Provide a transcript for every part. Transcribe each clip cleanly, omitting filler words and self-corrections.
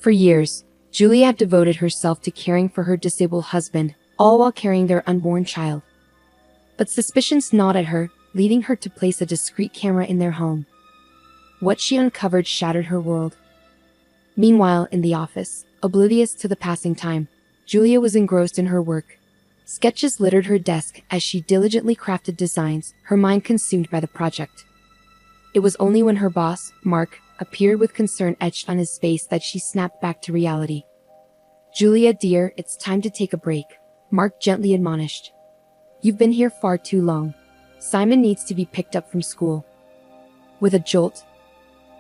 For years, Julia had devoted herself to caring for her disabled husband, all while carrying their unborn child. But suspicions gnawed at her, leading her to place a discreet camera in their home. What she uncovered shattered her world. Meanwhile, in the office, oblivious to the passing time, Julia was engrossed in her work. Sketches littered her desk as she diligently crafted designs, her mind consumed by the project. It was only when her boss, Mark, appeared with concern etched on his face that she snapped back to reality. "Julia, dear, it's time to take a break," Mark gently admonished. "You've been here far too long. Simon needs to be picked up from school." With a jolt,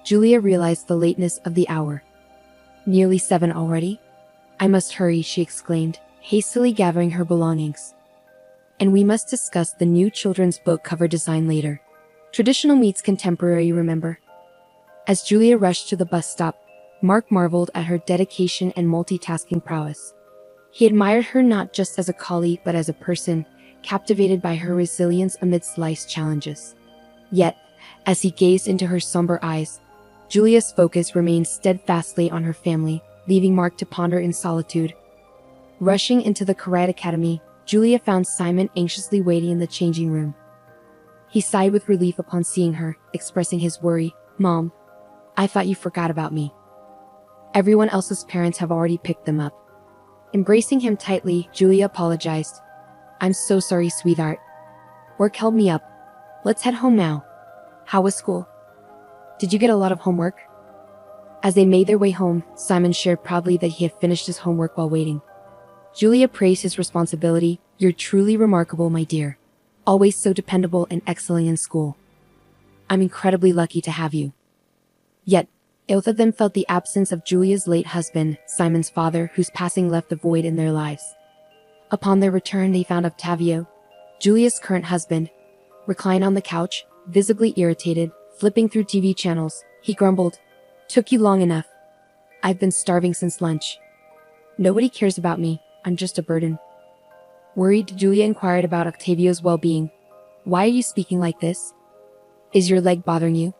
Julia realized the lateness of the hour. "Nearly 7 already? I must hurry," she exclaimed, hastily gathering her belongings. "And we must discuss the new children's book cover design later. Traditional meets contemporary, remember?" As Julia rushed to the bus stop, Mark marveled at her dedication and multitasking prowess. He admired her not just as a colleague but as a person, captivated by her resilience amidst life's challenges. Yet, as he gazed into her somber eyes, Julia's focus remained steadfastly on her family, leaving Mark to ponder in solitude. Rushing into the Karate Academy, Julia found Simon anxiously waiting in the changing room. He sighed with relief upon seeing her, expressing his worry. "Mom, I thought you forgot about me. Everyone else's parents have already picked them up." Embracing him tightly, Julia apologized. "I'm so sorry, sweetheart. Work held me up. Let's head home now. How was school? Did you get a lot of homework?" As they made their way home, Simon shared proudly that he had finished his homework while waiting. Julia praised his responsibility. "You're truly remarkable, my dear. Always so dependable and excelling in school. I'm incredibly lucky to have you." Yet, both of them felt the absence of Julia's late husband, Simon's father, whose passing left a void in their lives. Upon their return, they found Octavio, Julia's current husband, reclined on the couch, visibly irritated, flipping through TV channels. He grumbled, "Took you long enough. I've been starving since lunch. Nobody cares about me. I'm just a burden." Worried, Julia inquired about Octavio's well-being. "Why are you speaking like this? Is your leg bothering you?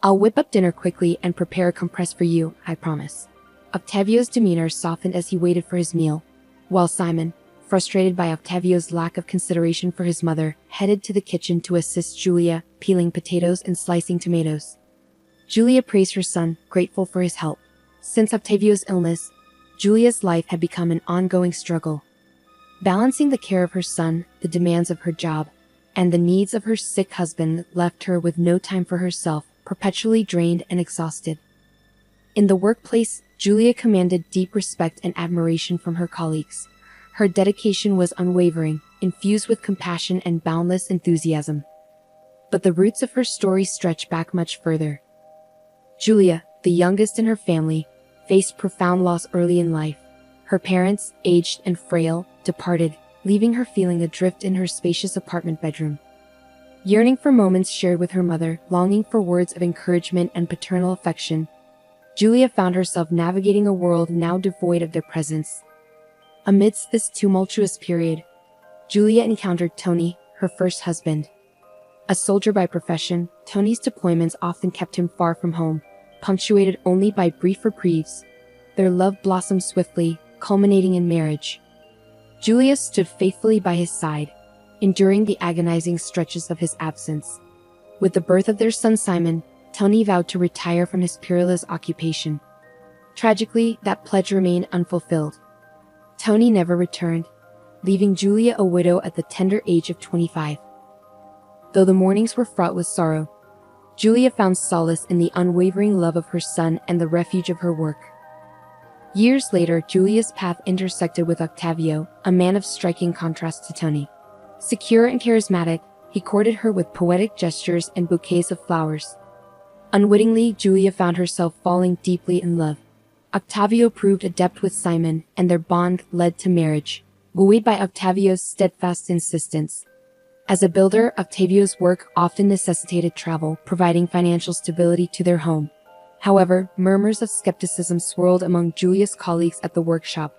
I'll whip up dinner quickly and prepare a compress for you, I promise." Octavio's demeanor softened as he waited for his meal, while Simon, frustrated by Octavio's lack of consideration for his mother, headed to the kitchen to assist Julia, peeling potatoes and slicing tomatoes. Julia praised her son, grateful for his help. Since Octavio's illness, Julia's life had become an ongoing struggle. Balancing the care of her son, the demands of her job, and the needs of her sick husband left her with no time for herself, perpetually drained and exhausted. In the workplace, Julia commanded deep respect and admiration from her colleagues. Her dedication was unwavering, infused with compassion and boundless enthusiasm. But the roots of her story stretch back much further. Julia, the youngest in her family, faced profound loss early in life. Her parents, aged and frail, departed, leaving her feeling adrift in her spacious apartment bedroom. Yearning for moments shared with her mother, longing for words of encouragement and paternal affection, Julia found herself navigating a world now devoid of their presence. Amidst this tumultuous period, Julia encountered Tony, her first husband. A soldier by profession, Tony's deployments often kept him far from home, punctuated only by brief reprieves. Their love blossomed swiftly, culminating in marriage. Julia stood faithfully by his side, enduring the agonizing stretches of his absence. With the birth of their son Simon, Tony vowed to retire from his perilous occupation. Tragically, that pledge remained unfulfilled. Tony never returned, leaving Julia a widow at the tender age of 25. Though the mornings were fraught with sorrow, Julia found solace in the unwavering love of her son and the refuge of her work. Years later, Julia's path intersected with Octavio, a man of striking contrast to Tony. Secure and charismatic, he courted her with poetic gestures and bouquets of flowers. Unwittingly, Julia found herself falling deeply in love. Octavio proved adept with Simon, and their bond led to marriage, buoyed by Octavio's steadfast insistence. As a builder, Octavio's work often necessitated travel, providing financial stability to their home. However, murmurs of skepticism swirled among Julia's colleagues at the workshop.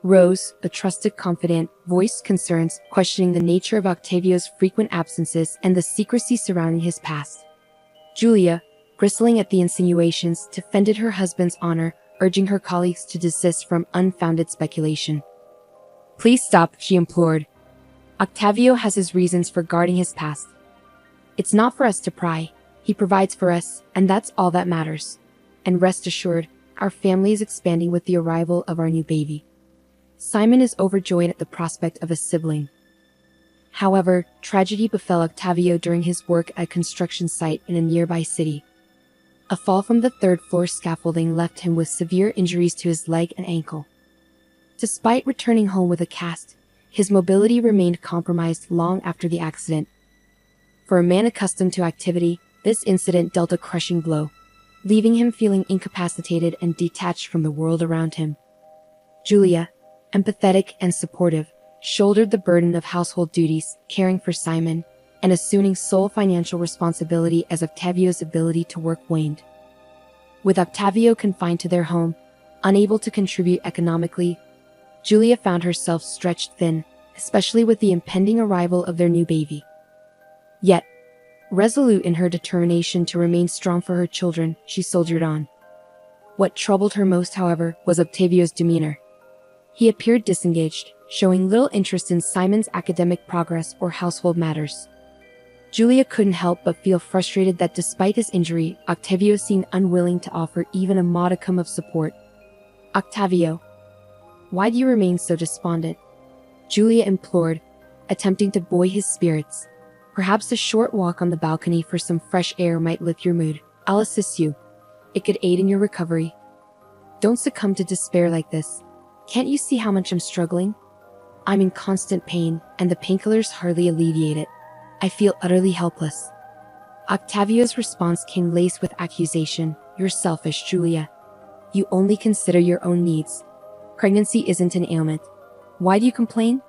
Rose, a trusted confidant, voiced concerns, questioning the nature of Octavio's frequent absences and the secrecy surrounding his past. Julia, bristling at the insinuations, defended her husband's honor, urging her colleagues to desist from unfounded speculation. "Please stop," she implored. "Octavio has his reasons for guarding his past. It's not for us to pry. He provides for us, and that's all that matters. And rest assured, our family is expanding with the arrival of our new baby." Simon is overjoyed at the prospect of a sibling. However, tragedy befell Octavio during his work at a construction site in a nearby city. A fall from the third-floor scaffolding left him with severe injuries to his leg and ankle. Despite returning home with a cast, his mobility remained compromised long after the accident. For a man accustomed to activity, this incident dealt a crushing blow, leaving him feeling incapacitated and detached from the world around him. Julia, empathetic and supportive, shouldered the burden of household duties, caring for Simon, and assuming sole financial responsibility as Octavio's ability to work waned. With Octavio confined to their home, unable to contribute economically, Julia found herself stretched thin, especially with the impending arrival of their new baby. Yet, resolute in her determination to remain strong for her children, she soldiered on. What troubled her most, however, was Octavio's demeanor. He appeared disengaged, showing little interest in Simon's academic progress or household matters. Julia couldn't help but feel frustrated that despite his injury, Octavio seemed unwilling to offer even a modicum of support. "Octavio, why do you remain so despondent?" Julia implored, attempting to buoy his spirits. "Perhaps a short walk on the balcony for some fresh air might lift your mood. I'll assist you. It could aid in your recovery. Don't succumb to despair like this. Can't you see how much I'm struggling? I'm in constant pain, and the painkillers hardly alleviate it. I feel utterly helpless." Octavio's response came laced with accusation. "You're selfish, Julia. You only consider your own needs. Pregnancy isn't an ailment. Why do you complain?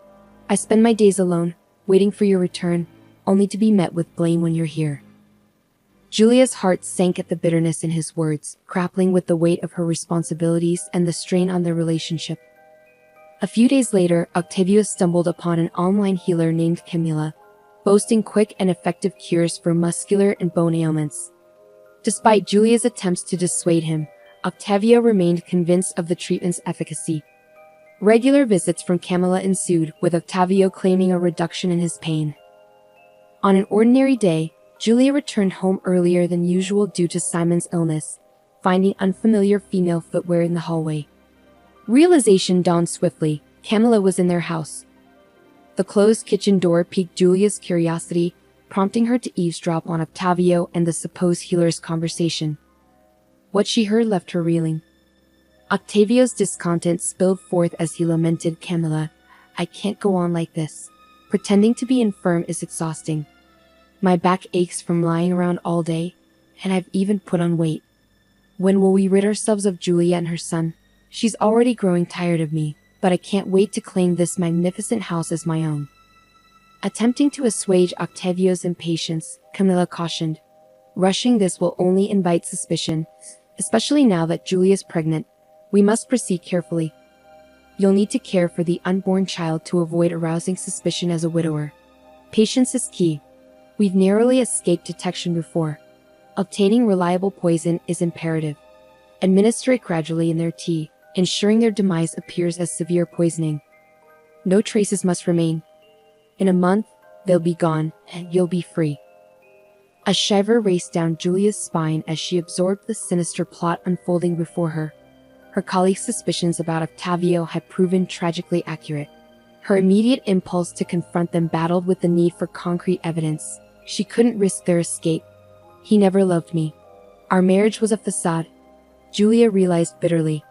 I spend my days alone, waiting for your return, only to be met with blame when you're here." Julia's heart sank at the bitterness in his words, grappling with the weight of her responsibilities and the strain on their relationship. A few days later, Octavio stumbled upon an online healer named Camila, boasting quick and effective cures for muscular and bone ailments. Despite Julia's attempts to dissuade him, Octavio remained convinced of the treatment's efficacy. Regular visits from Camila ensued, with Octavio claiming a reduction in his pain. On an ordinary day, Julia returned home earlier than usual due to Simon's illness, finding unfamiliar female footwear in the hallway. Realization dawned swiftly. Camila was in their house. The closed kitchen door piqued Julia's curiosity, prompting her to eavesdrop on Octavio and the supposed healer's conversation. What she heard left her reeling. Octavio's discontent spilled forth as he lamented, "Camila, I can't go on like this. Pretending to be infirm is exhausting. My back aches from lying around all day, and I've even put on weight. When will we rid ourselves of Julia and her son? She's already growing tired of me, but I can't wait to claim this magnificent house as my own." Attempting to assuage Octavio's impatience, Camila cautioned, "Rushing this will only invite suspicion, especially now that Julia's pregnant. We must proceed carefully. You'll need to care for the unborn child to avoid arousing suspicion as a widower. Patience is key. We've narrowly escaped detection before. Obtaining reliable poison is imperative. Administer it gradually in their tea, ensuring their demise appears as severe poisoning. No traces must remain. In a month, they'll be gone, and you'll be free." A shiver raced down Julia's spine as she absorbed the sinister plot unfolding before her. Her colleagues' suspicions about Octavio had proven tragically accurate. Her immediate impulse to confront them battled with the need for concrete evidence. She couldn't risk their escape. "He never loved me. Our marriage was a facade," Julia realized bitterly.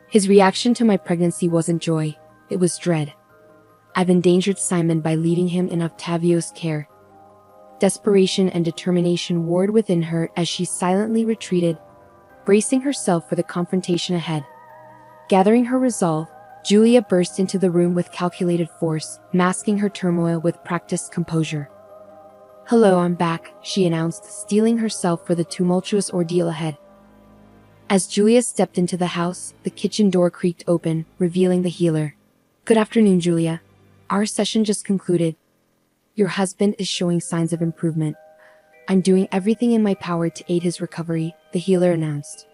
"His reaction to my pregnancy wasn't joy, it was dread. I've endangered Simon by leaving him in Octavio's care." Desperation and determination warred within her as she silently retreated, bracing herself for the confrontation ahead. Gathering her resolve, Julia burst into the room with calculated force, masking her turmoil with practiced composure. "Hello, I'm back," she announced, steeling herself for the tumultuous ordeal ahead. As Julia stepped into the house, the kitchen door creaked open, revealing the healer. "Good afternoon, Julia. Our session just concluded. Your husband is showing signs of improvement. I'm doing everything in my power to aid his recovery," the healer announced.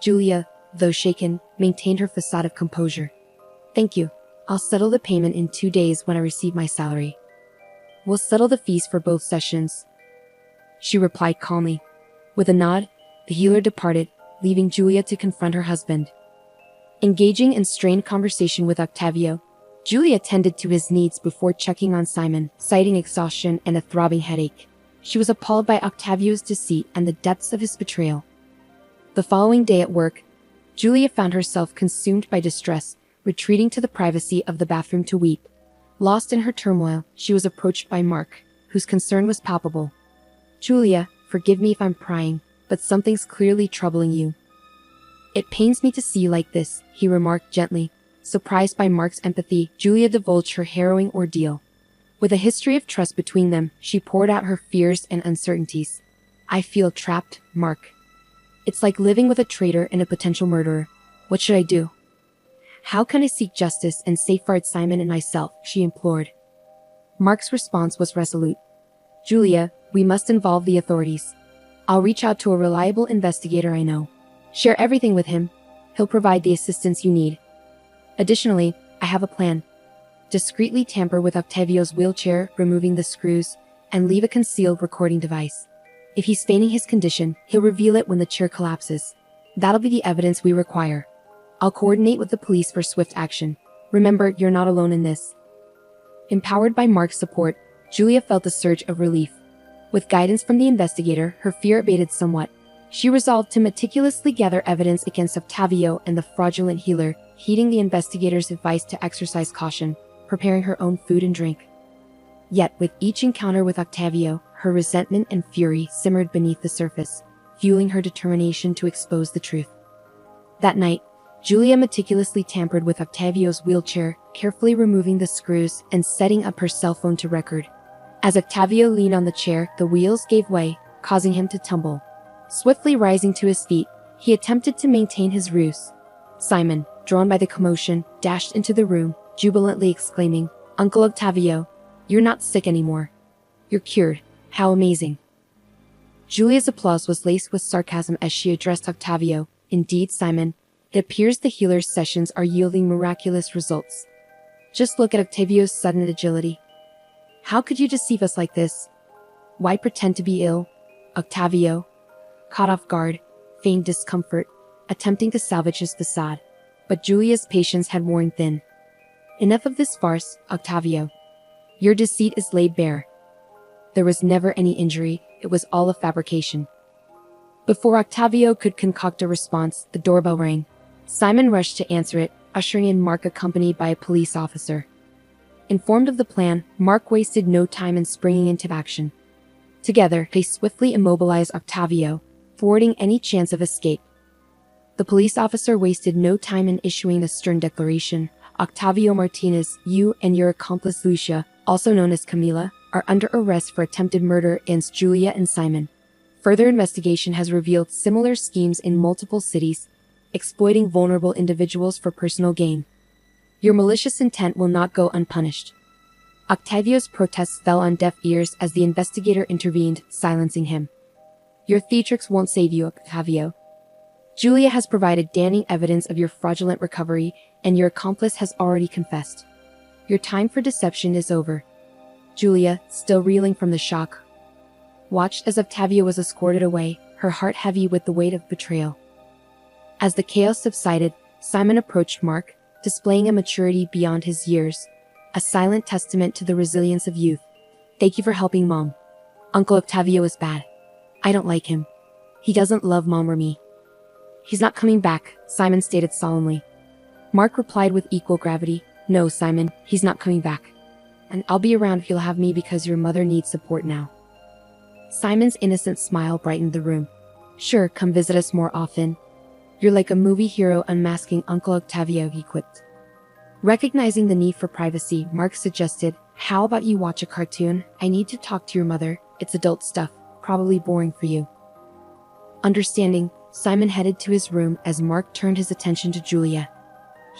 Julia, though shaken, maintained her facade of composure. "Thank you. I'll settle the payment in 2 days when I receive my salary. We'll settle the fees for both sessions," she replied calmly. With a nod, the healer departed, leaving Julia to confront her husband. Engaging in strained conversation with Octavio, Julia tended to his needs before checking on Simon, citing exhaustion and a throbbing headache. She was appalled by Octavio's deceit and the depths of his betrayal. The following day at work, Julia found herself consumed by distress, retreating to the privacy of the bathroom to weep. Lost in her turmoil, she was approached by Mark, whose concern was palpable. "Julia, forgive me if I'm prying, but something's clearly troubling you." "It pains me to see you like this," he remarked gently. Surprised by Mark's empathy, Julia divulged her harrowing ordeal. With a history of trust between them, she poured out her fears and uncertainties. "I feel trapped, Mark. It's like living with a traitor and a potential murderer. What should I do? How can I seek justice and safeguard Simon and myself?" she implored. Mark's response was resolute. "Julia, we must involve the authorities. I'll reach out to a reliable investigator I know. Share everything with him. He'll provide the assistance you need. Additionally, I have a plan. Discreetly tamper with Octavio's wheelchair, removing the screws, and leave a concealed recording device. If he's feigning his condition, he'll reveal it when the chair collapses. That'll be the evidence we require. I'll coordinate with the police for swift action. Remember, you're not alone in this." Empowered by Mark's support, Julia felt a surge of relief. With guidance from the investigator, her fear abated somewhat. She resolved to meticulously gather evidence against Octavio and the fraudulent healer, heeding the investigator's advice to exercise caution, preparing her own food and drink. Yet, with each encounter with Octavio, her resentment and fury simmered beneath the surface, fueling her determination to expose the truth. That night, Julia meticulously tampered with Octavio's wheelchair, carefully removing the screws and setting up her cell phone to record. As Octavio leaned on the chair, the wheels gave way, causing him to tumble. Swiftly rising to his feet, he attempted to maintain his ruse. Simon, drawn by the commotion, dashed into the room, jubilantly exclaiming, "Uncle Octavio, you're not sick anymore. You're cured. How amazing." Julia's applause was laced with sarcasm as she addressed Octavio. "Indeed, Simon, it appears the healer's sessions are yielding miraculous results. Just look at Octavio's sudden agility. How could you deceive us like this? Why pretend to be ill?" Octavio, caught off guard, feigned discomfort, attempting to salvage his facade. But Julia's patience had worn thin. "Enough of this farce, Octavio. Your deceit is laid bare. There was never any injury, it was all a fabrication." Before Octavio could concoct a response, the doorbell rang. Simon rushed to answer it, ushering in Mark accompanied by a police officer. Informed of the plan, Mark wasted no time in springing into action. Together, they swiftly immobilized Octavio, thwarting any chance of escape. The police officer wasted no time in issuing the stern declaration. "Octavio Martinez, you and your accomplice Lucia, also known as Camila, are under arrest for attempted murder against Julia and Simon. Further investigation has revealed similar schemes in multiple cities, exploiting vulnerable individuals for personal gain. Your malicious intent will not go unpunished." Octavio's protests fell on deaf ears as the investigator intervened, silencing him. "Your theatrics won't save you, Octavio. Julia has provided damning evidence of your fraudulent recovery, and your accomplice has already confessed. Your time for deception is over." Julia, still reeling from the shock, watched as Octavio was escorted away, her heart heavy with the weight of betrayal. As the chaos subsided, Simon approached Mark, displaying a maturity beyond his years, a silent testament to the resilience of youth. "Thank you for helping Mom. Uncle Octavio is bad. I don't like him. He doesn't love Mom or me." "He's not coming back," Simon stated solemnly. Mark replied with equal gravity, "No, Simon, he's not coming back. And I'll be around if you'll have me because your mother needs support now." Simon's innocent smile brightened the room. "Sure, come visit us more often. You're like a movie hero unmasking Uncle Octavio," he quipped. Recognizing the need for privacy, Mark suggested, "How about you watch a cartoon? I need to talk to your mother. It's adult stuff, probably boring for you." Understanding, Simon headed to his room as Mark turned his attention to Julia.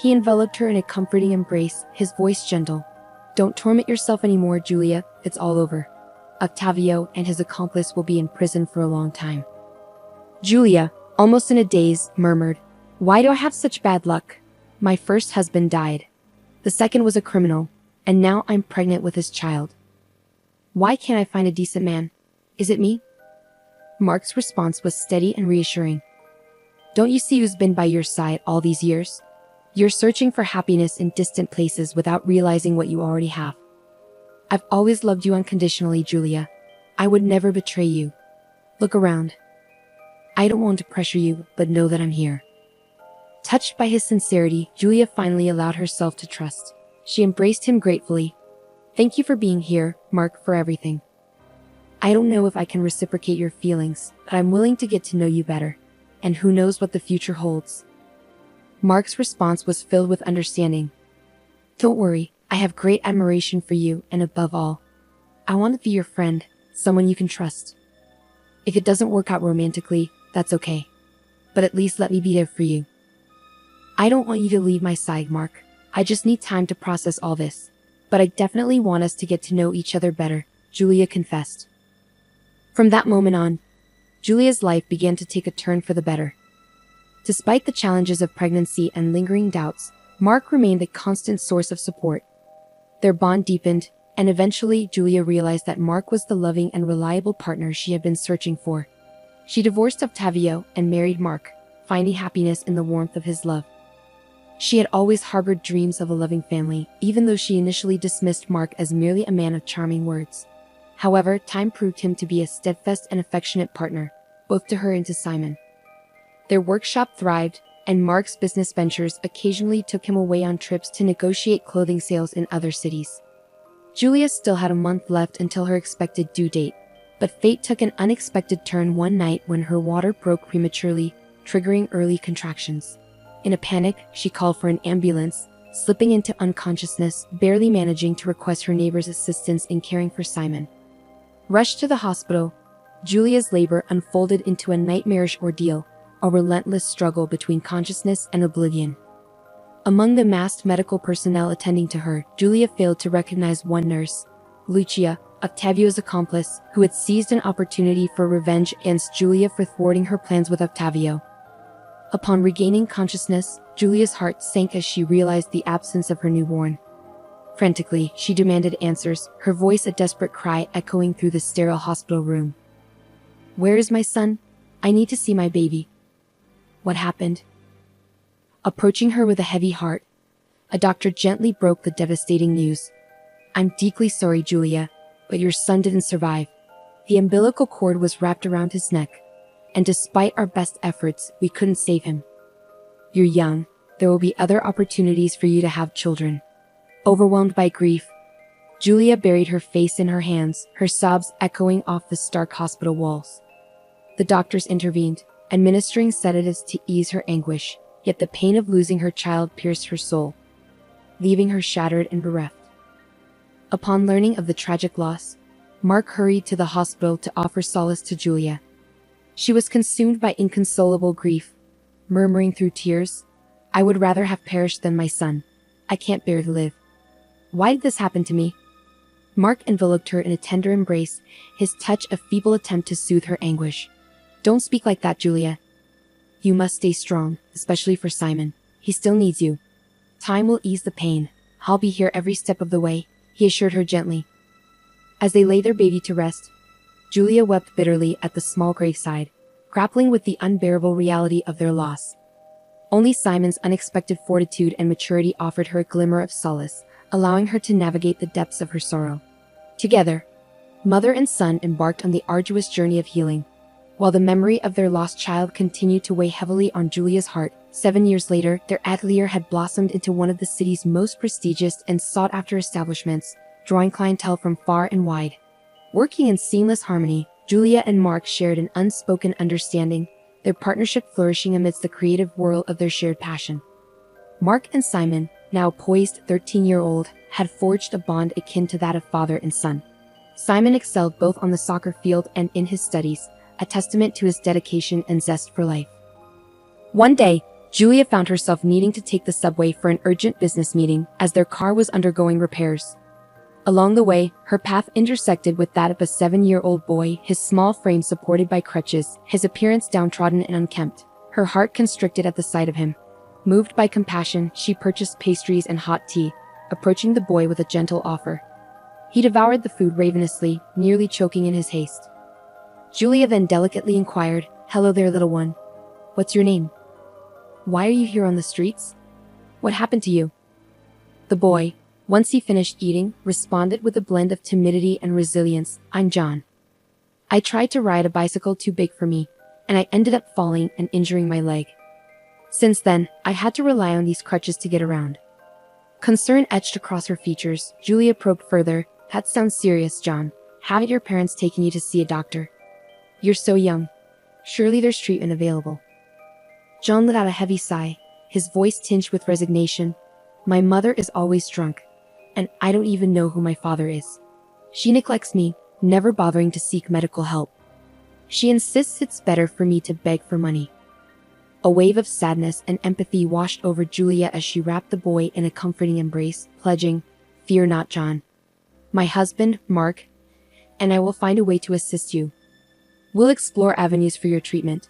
He enveloped her in a comforting embrace, his voice gentle. "Don't torment yourself anymore, Julia. It's all over. Octavio and his accomplice will be in prison for a long time." Julia, almost in a daze, murmured, Why do I have such bad luck? My first husband died. The second was a criminal, and now I'm pregnant with his child. Why can't I find a decent man? Is it me? Mark's response was steady and reassuring. Don't you see who's been by your side all these years? You're searching for happiness in distant places without realizing what you already have. I've always loved you unconditionally, Julia. I would never betray you. Look around. I don't want to pressure you, but know that I'm here. Touched by his sincerity, Julia finally allowed herself to trust. She embraced him gratefully. Thank you for being here, Mark, for everything. I don't know if I can reciprocate your feelings, but I'm willing to get to know you better. And who knows what the future holds. Mark's response was filled with understanding. Don't worry, I have great admiration for you, and above all, I want to be your friend, someone you can trust. If it doesn't work out romantically, that's okay. But at least let me be there for you. I don't want you to leave my side, Mark. I just need time to process all this. But I definitely want us to get to know each other better, Julia confessed. From that moment on, Julia's life began to take a turn for the better. Despite the challenges of pregnancy and lingering doubts, Mark remained a constant source of support. Their bond deepened, and eventually Julia realized that Mark was the loving and reliable partner she had been searching for. She divorced Octavio and married Mark, finding happiness in the warmth of his love. She had always harbored dreams of a loving family, even though she initially dismissed Mark as merely a man of charming words. However, time proved him to be a steadfast and affectionate partner, both to her and to Simon. Their workshop thrived, and Mark's business ventures occasionally took him away on trips to negotiate clothing sales in other cities. Julia still had a month left until her expected due date, but fate took an unexpected turn one night when her water broke prematurely, triggering early contractions. In a panic, she called for an ambulance, slipping into unconsciousness, barely managing to request her neighbor's assistance in caring for Simon. Rushed to the hospital, Julia's labor unfolded into a nightmarish ordeal, a relentless struggle between consciousness and oblivion. Among the massed medical personnel attending to her, Julia failed to recognize one nurse, Lucia, Octavio's accomplice, who had seized an opportunity for revenge against Julia for thwarting her plans with Octavio. Upon regaining consciousness, Julia's heart sank as she realized the absence of her newborn. Frantically, she demanded answers, her voice a desperate cry echoing through the sterile hospital room. Where is my son? I need to see my baby. What happened? Approaching her with a heavy heart, a doctor gently broke the devastating news. I'm deeply sorry, Julia, but your son didn't survive. The umbilical cord was wrapped around his neck, and despite our best efforts, we couldn't save him. You're young. There will be other opportunities for you to have children. Overwhelmed by grief, Julia buried her face in her hands, her sobs echoing off the stark hospital walls. The doctors intervened, administering sedatives to ease her anguish, yet the pain of losing her child pierced her soul, leaving her shattered and bereft. Upon learning of the tragic loss, Mark hurried to the hospital to offer solace to Julia. She was consumed by inconsolable grief, murmuring through tears, I would rather have perished than my son. I can't bear to live. Why did this happen to me? Mark enveloped her in a tender embrace, his touch a feeble attempt to soothe her anguish. Don't speak like that, Julia. You must stay strong, especially for Simon. He still needs you. Time will ease the pain. I'll be here every step of the way, he assured her gently. As they laid their baby to rest, Julia wept bitterly at the small graveside, grappling with the unbearable reality of their loss. Only Simon's unexpected fortitude and maturity offered her a glimmer of solace, allowing her to navigate the depths of her sorrow. Together, mother and son embarked on the arduous journey of healing. While the memory of their lost child continued to weigh heavily on Julia's heart, 7 years later, their atelier had blossomed into one of the city's most prestigious and sought-after establishments, drawing clientele from far and wide. Working in seamless harmony, Julia and Mark shared an unspoken understanding, their partnership flourishing amidst the creative whirl of their shared passion. Mark and Simon, now poised 13-year-old, had forged a bond akin to that of father and son. Simon excelled both on the soccer field and in his studies, a testament to his dedication and zest for life. One day, Julia found herself needing to take the subway for an urgent business meeting as their car was undergoing repairs. Along the way, her path intersected with that of a 7-year-old boy, his small frame supported by crutches, his appearance downtrodden and unkempt. Her heart constricted at the sight of him. Moved by compassion, she purchased pastries and hot tea, approaching the boy with a gentle offer. He devoured the food ravenously, nearly choking in his haste. Julia then delicately inquired, "Hello there, little one. What's your name? Why are you here on the streets? What happened to you?" The boy, once he finished eating, responded with a blend of timidity and resilience, "I'm John. I tried to ride a bicycle too big for me, and I ended up falling and injuring my leg. Since then, I had to rely on these crutches to get around." Concern etched across her features. Julia probed further, "That sounds serious, John. Haven't your parents taken you to see a doctor? You're so young. Surely there's treatment available." John let out a heavy sigh, his voice tinged with resignation. "My mother is always drunk, and I don't even know who my father is. She neglects me, never bothering to seek medical help. She insists it's better for me to beg for money." A wave of sadness and empathy washed over Julia as she wrapped the boy in a comforting embrace, pledging, "Fear not, John. My husband, Mark, and I will find a way to assist you. We'll explore avenues for your treatment."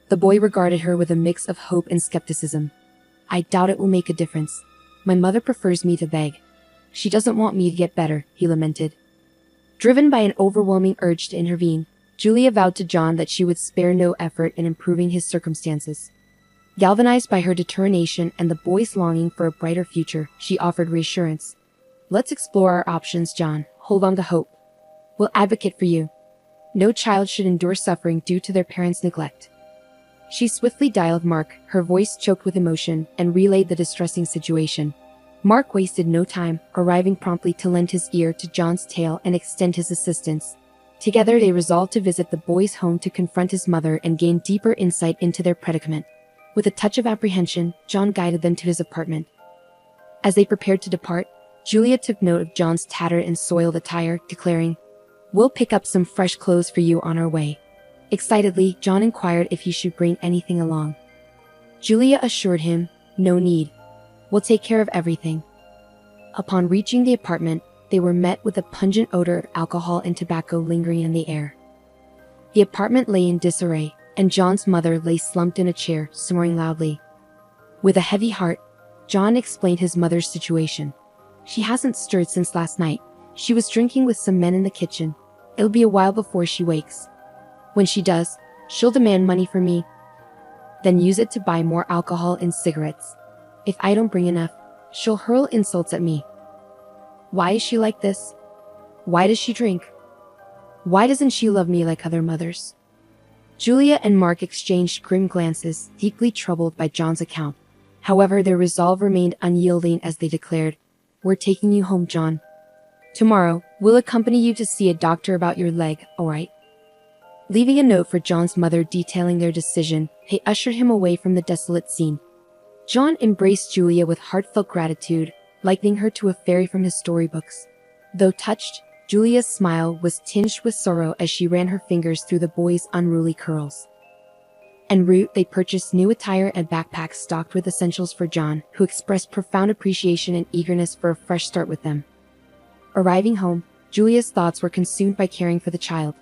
The boy regarded her with a mix of hope and skepticism. "I doubt it will make a difference. My mother prefers me to beg. She doesn't want me to get better," he lamented. Driven by an overwhelming urge to intervene, Julia vowed to John that she would spare no effort in improving his circumstances. Galvanized by her determination and the boy's longing for a brighter future, she offered reassurance. "Let's explore our options, John. Hold on to hope. We'll advocate for you. No child should endure suffering due to their parents' neglect." She swiftly dialed Mark, her voice choked with emotion, and relayed the distressing situation. Mark wasted no time, arriving promptly to lend his ear to John's tale and extend his assistance. Together they resolved to visit the boy's home to confront his mother and gain deeper insight into their predicament. With a touch of apprehension, John guided them to his apartment. As they prepared to depart, Julia took note of John's tattered and soiled attire, declaring, "We'll pick up some fresh clothes for you on our way." Excitedly, John inquired if he should bring anything along. Julia assured him, "No need. We'll take care of everything." Upon reaching the apartment, they were met with a pungent odor of alcohol and tobacco lingering in the air. The apartment lay in disarray, and John's mother lay slumped in a chair, snoring loudly. With a heavy heart, John explained his mother's situation. "She hasn't stirred since last night. She was drinking with some men in the kitchen. It'll be a while before she wakes. When she does, she'll demand money from me, then use it to buy more alcohol and cigarettes. If I don't bring enough, she'll hurl insults at me. Why is she like this? Why does she drink? Why doesn't she love me like other mothers?" Julia and Mark exchanged grim glances, deeply troubled by John's account. However, their resolve remained unyielding as they declared, "We're taking you home, John. Tomorrow, we'll accompany you to see a doctor about your leg, all right?" Leaving a note for John's mother detailing their decision, they ushered him away from the desolate scene. John embraced Julia with heartfelt gratitude, likening her to a fairy from his storybooks. Though touched, Julia's smile was tinged with sorrow as she ran her fingers through the boy's unruly curls. En route, they purchased new attire and backpacks stocked with essentials for John, who expressed profound appreciation and eagerness for a fresh start with them. Arriving home, Julia's thoughts were consumed by caring for the child.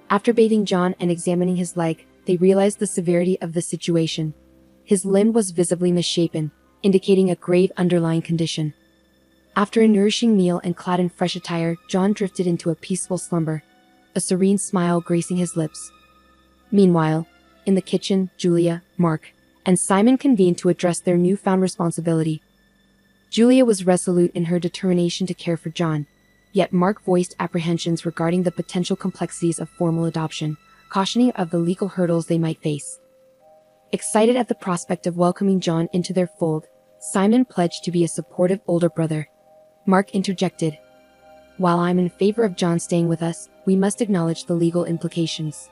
After bathing John and examining his leg, they realized the severity of the situation. His limb was visibly misshapen, indicating a grave underlying condition. After a nourishing meal and clad in fresh attire, John drifted into a peaceful slumber, a serene smile gracing his lips. Meanwhile, in the kitchen, Julia, Mark, and Simon convened to address their newfound responsibility. Julia was resolute in her determination to care for John, yet Mark voiced apprehensions regarding the potential complexities of formal adoption, cautioning of the legal hurdles they might face. Excited at the prospect of welcoming John into their fold, Simon pledged to be a supportive older brother. Mark interjected, "While I'm in favor of John staying with us, we must acknowledge the legal implications.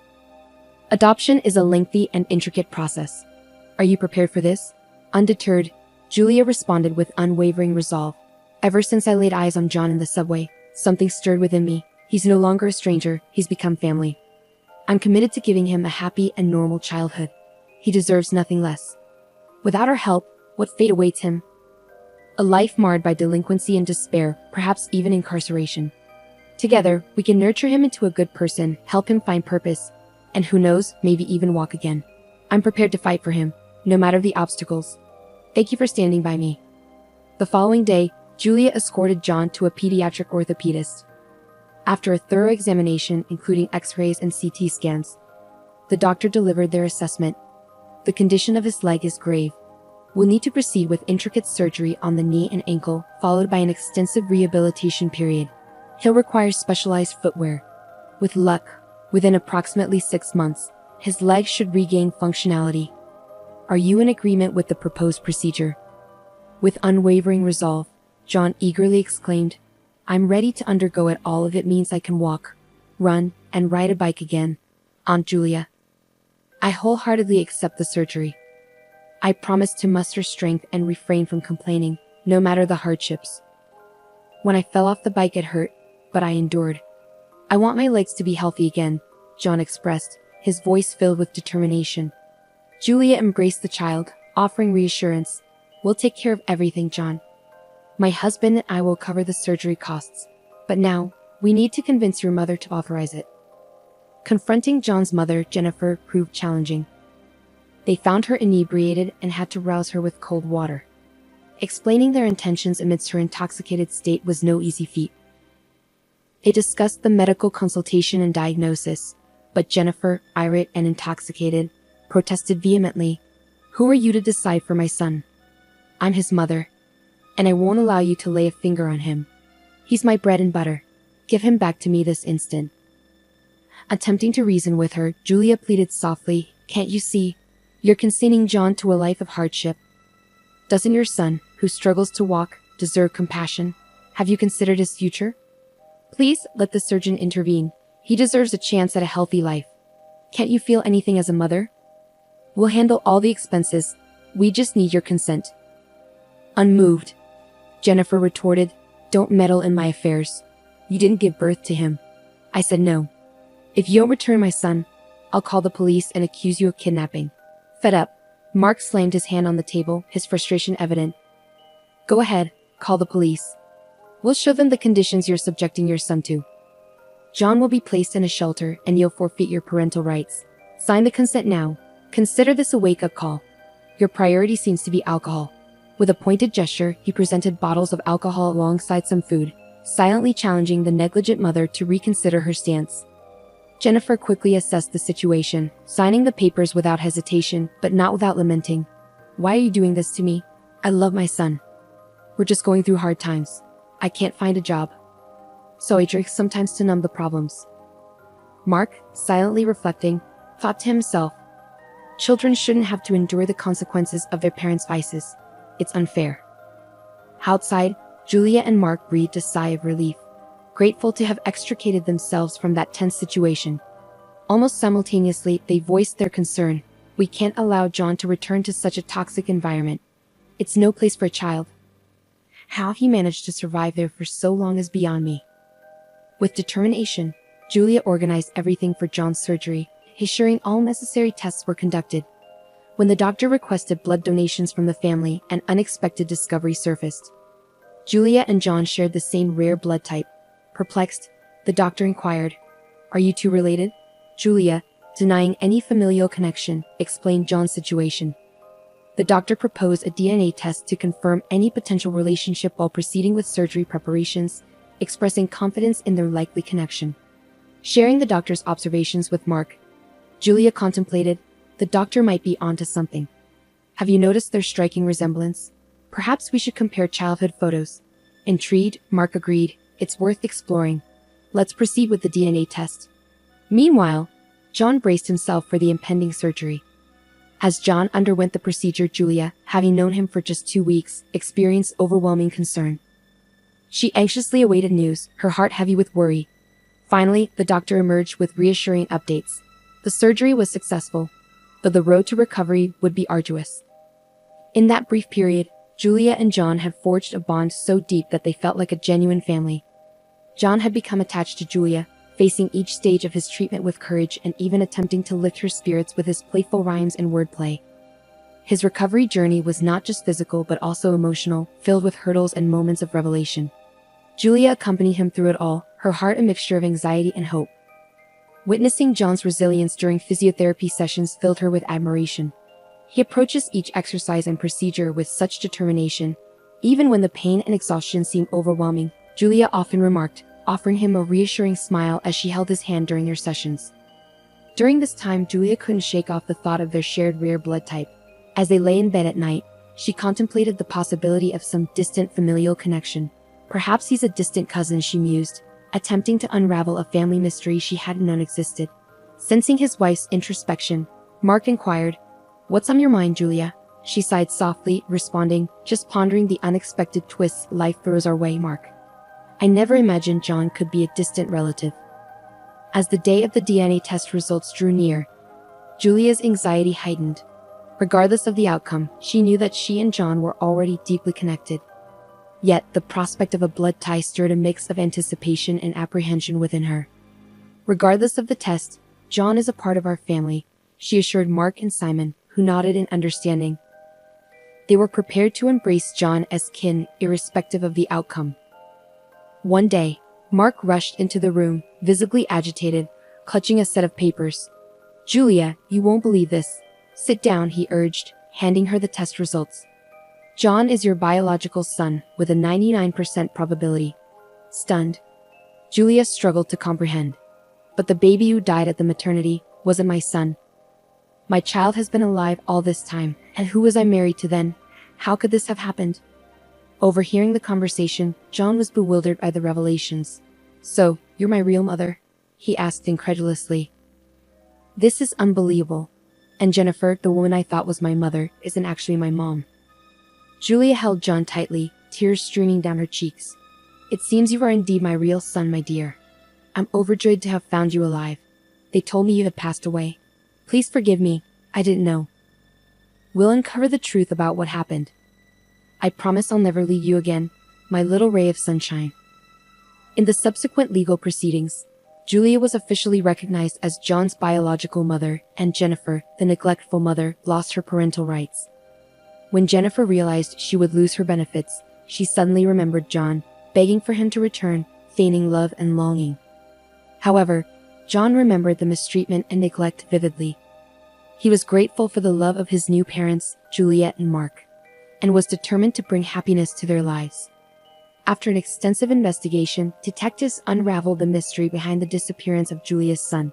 Adoption is a lengthy and intricate process. Are you prepared for this?" Undeterred, Julia responded with unwavering resolve. "Ever since I laid eyes on John in the subway, something stirred within me. He's no longer a stranger, he's become family. I'm committed to giving him a happy and normal childhood. He deserves nothing less. Without our help, what fate awaits him? A life marred by delinquency and despair, perhaps even incarceration. Together, we can nurture him into a good person, help him find purpose, and who knows, maybe even walk again." I'm prepared to fight for him, no matter the obstacles. Thank you for standing by me. The following day, Julia escorted John to a pediatric orthopedist. After a thorough examination, including x-rays and CT scans, the doctor delivered their assessment. The condition of his leg is grave. We'll need to proceed with intricate surgery on the knee and ankle, followed by an extensive rehabilitation period. He'll require specialized footwear. With luck, within approximately 6 months, his leg should regain functionality. Are you in agreement with the proposed procedure? With unwavering resolve, John eagerly exclaimed, I'm ready to undergo it all if it means I can walk, run, and ride a bike again, Aunt Julia. I wholeheartedly accept the surgery. I promise to muster strength and refrain from complaining, no matter the hardships. When I fell off the bike it hurt, but I endured. I want my legs to be healthy again, John expressed, his voice filled with determination. Julia embraced the child, offering reassurance. We'll take care of everything, John. My husband and I will cover the surgery costs. But now, we need to convince your mother to authorize it. Confronting John's mother, Jennifer, proved challenging. They found her inebriated and had to rouse her with cold water. Explaining their intentions amidst her intoxicated state was no easy feat. They discussed the medical consultation and diagnosis, but Jennifer, irate and intoxicated, protested vehemently. Who are you to decide for my son? I'm his mother, and I won't allow you to lay a finger on him. He's my bread and butter. Give him back to me this instant. Attempting to reason with her, Julia pleaded softly, Can't you see? You're consigning John to a life of hardship. Doesn't your son, who struggles to walk, deserve compassion? Have you considered his future? Please let the surgeon intervene. He deserves a chance at a healthy life. Can't you feel anything as a mother? We'll handle all the expenses. We just need your consent. Unmoved, Jennifer retorted, Don't meddle in my affairs. You didn't give birth to him. I said no. If you don't return my son, I'll call the police and accuse you of kidnapping. Fed up, Mark slammed his hand on the table, his frustration evident. Go ahead, call the police. We'll show them the conditions you're subjecting your son to. John will be placed in a shelter and you'll forfeit your parental rights. Sign the consent now. Consider this a wake-up call. Your priority seems to be alcohol. With a pointed gesture, he presented bottles of alcohol alongside some food, silently challenging the negligent mother to reconsider her stance. Jennifer quickly assessed the situation, signing the papers without hesitation, but not without lamenting. Why are you doing this to me? I love my son. We're just going through hard times. I can't find a job. So I drink sometimes to numb the problems. Mark, silently reflecting, thought to himself, children shouldn't have to endure the consequences of their parents' vices. It's unfair. Outside, Julia and Mark breathed a sigh of relief, grateful to have extricated themselves from that tense situation. Almost simultaneously, they voiced their concern. We can't allow John to return to such a toxic environment. It's no place for a child. How he managed to survive there for so long is beyond me. With determination, Julia organized everything for John's surgery, ensuring all necessary tests were conducted. When the doctor requested blood donations from the family, an unexpected discovery surfaced. Julia and John shared the same rare blood type. Perplexed, the doctor inquired, Are you two related? Julia, denying any familial connection, explained John's situation. The doctor proposed a DNA test to confirm any potential relationship while proceeding with surgery preparations, expressing confidence in their likely connection. Sharing the doctor's observations with Mark, Julia contemplated, the doctor might be onto something. Have you noticed their striking resemblance? Perhaps we should compare childhood photos. Intrigued, Mark agreed, it's worth exploring. Let's proceed with the DNA test. Meanwhile, John braced himself for the impending surgery. As John underwent the procedure, Julia, having known him for just 2 weeks, experienced overwhelming concern. She anxiously awaited news, her heart heavy with worry. Finally, the doctor emerged with reassuring updates. The surgery was successful, but the road to recovery would be arduous. In that brief period, Julia and John had forged a bond so deep that they felt like a genuine family. John had become attached to Julia, facing each stage of his treatment with courage and even attempting to lift her spirits with his playful rhymes and wordplay. His recovery journey was not just physical but also emotional, filled with hurdles and moments of revelation. Julia accompanied him through it all, her heart a mixture of anxiety and hope. Witnessing John's resilience during physiotherapy sessions filled her with admiration. He approaches each exercise and procedure with such determination. Even when the pain and exhaustion seem overwhelming, Julia often remarked, offering him a reassuring smile as she held his hand during their sessions. During this time, Julia couldn't shake off the thought of their shared rare blood type. As they lay in bed at night, she contemplated the possibility of some distant familial connection. Perhaps he's a distant cousin, she mused, attempting to unravel a family mystery she hadn't known existed. Sensing his wife's introspection, Mark inquired, "What's on your mind, Julia?" She sighed softly, responding, "Just pondering the unexpected twists life throws our way, Mark. I never imagined John could be a distant relative." As the day of the DNA test results drew near, Julia's anxiety heightened. Regardless of the outcome, she knew that she and John were already deeply connected. Yet, the prospect of a blood tie stirred a mix of anticipation and apprehension within her. "Regardless of the test, John is a part of our family," she assured Mark and Simon, who nodded in understanding. They were prepared to embrace John as kin, irrespective of the outcome. One day, Mark rushed into the room, visibly agitated, clutching a set of papers. "Julia, you won't believe this. Sit down," he urged, handing her the test results. "John is your biological son, with a 99% probability." Stunned, Julia struggled to comprehend. "But the baby who died at the maternity wasn't my son. My child has been alive all this time, and who was I married to then? How could this have happened?" Overhearing the conversation, John was bewildered by the revelations. "So, you're my real mother?" he asked incredulously. "This is unbelievable. And Jennifer, the woman I thought was my mother, isn't actually my mom." Julia held John tightly, tears streaming down her cheeks. "It seems you are indeed my real son, my dear. I'm overjoyed to have found you alive. They told me you had passed away. Please forgive me, I didn't know. We'll uncover the truth about what happened. I promise I'll never leave you again, my little ray of sunshine." In the subsequent legal proceedings, Julia was officially recognized as John's biological mother, and Jennifer, the neglectful mother, lost her parental rights. When Jennifer realized she would lose her benefits, she suddenly remembered John, begging for him to return, feigning love and longing. However, John remembered the mistreatment and neglect vividly. He was grateful for the love of his new parents, Juliet and Mark, and was determined to bring happiness to their lives. After an extensive investigation, detectives unraveled the mystery behind the disappearance of Julia's son.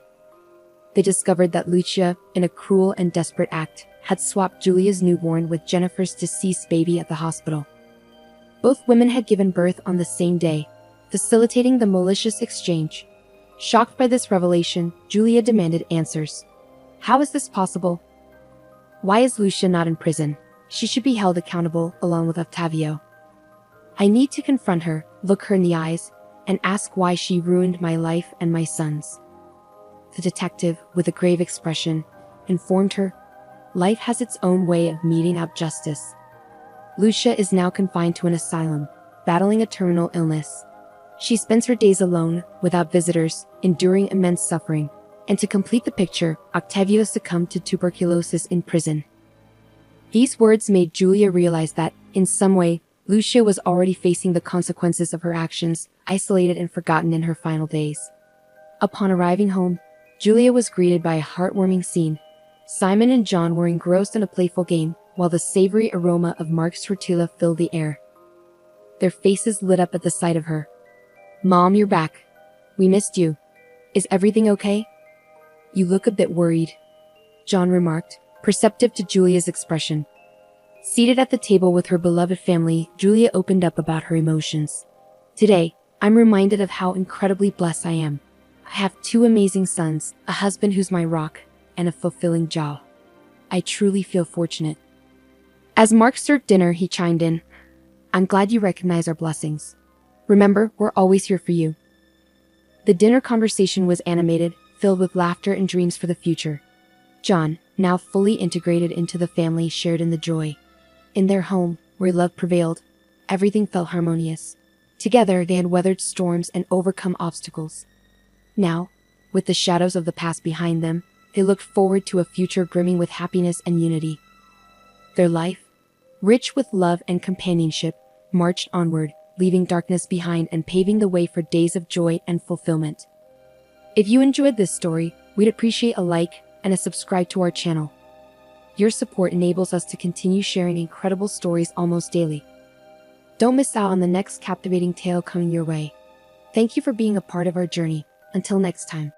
They discovered that Lucia, in a cruel and desperate act, had swapped Julia's newborn with Jennifer's deceased baby at the hospital. Both women had given birth on the same day, facilitating the malicious exchange. Shocked by this revelation, Julia demanded answers. How is this possible? Why is Lucia not in prison? She should be held accountable, along with Octavio. I need to confront her, look her in the eyes, and ask why she ruined my life and my son's. The detective, with a grave expression, informed her, life has its own way of meting out justice. Lucia is now confined to an asylum, battling a terminal illness. She spends her days alone, without visitors, enduring immense suffering. And to complete the picture, Octavio succumbed to tuberculosis in prison. These words made Julia realize that, in some way, Lucia was already facing the consequences of her actions, isolated and forgotten in her final days. Upon arriving home, Julia was greeted by a heartwarming scene. Simon and John were engrossed in a playful game, while the savory aroma of Mark's tortilla filled the air. Their faces lit up at the sight of her. "Mom, you're back. We missed you. Is everything okay?" "You look a bit worried," John remarked, perceptive to Julia's expression. Seated at the table with her beloved family, Julia opened up about her emotions. "Today, I'm reminded of how incredibly blessed I am. I have 2 amazing sons, a husband who's my rock, and a fulfilling job. I truly feel fortunate." As Mark served dinner, he chimed in, "I'm glad you recognize our blessings. Remember, we're always here for you." The dinner conversation was animated, filled with laughter and dreams for the future. John, now fully integrated into the family, shared in the joy. In their home, where love prevailed, everything felt harmonious. Together, they had weathered storms and overcome obstacles. Now, with the shadows of the past behind them, they looked forward to a future brimming with happiness and unity. Their life, rich with love and companionship, marched onward, leaving darkness behind and paving the way for days of joy and fulfillment. If you enjoyed this story, we'd appreciate a like and a subscribe to our channel. Your support enables us to continue sharing incredible stories almost daily. Don't miss out on the next captivating tale coming your way. Thank you for being a part of our journey. Until next time.